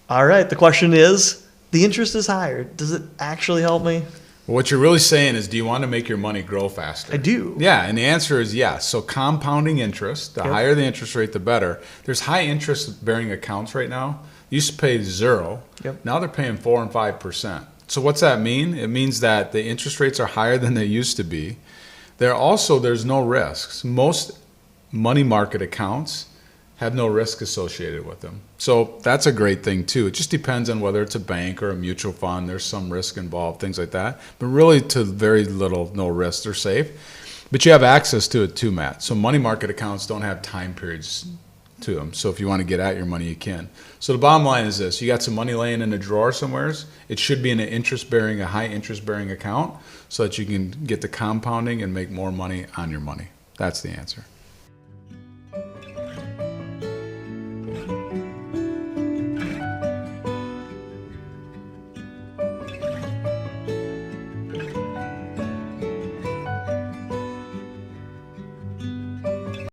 All right. The question is, the interest is higher. Does it actually help me? What you're really saying is, do you want to make your money grow faster? I do. Yeah, and the answer is yes. So compounding interest, the higher the interest rate, the better. There's high interest bearing accounts right now. Used to pay 0. Yep. Now they're paying 4 and 5%. So what's that mean? It means that the interest rates are higher than they used to be. There's no risks. Most money market accounts have no risk associated with them. So that's a great thing too. It just depends on whether it's a bank or a mutual fund. There's some risk involved, things like that. But really to very little, no risk. They're safe. But you have access to it too, Matt. So money market accounts don't have time periods to them. So if you want to get at your money, you can. So the bottom line is this. You got some money laying in a drawer somewhere. It should be in a high interest bearing account so that you can get the compounding and make more money on your money. That's the answer.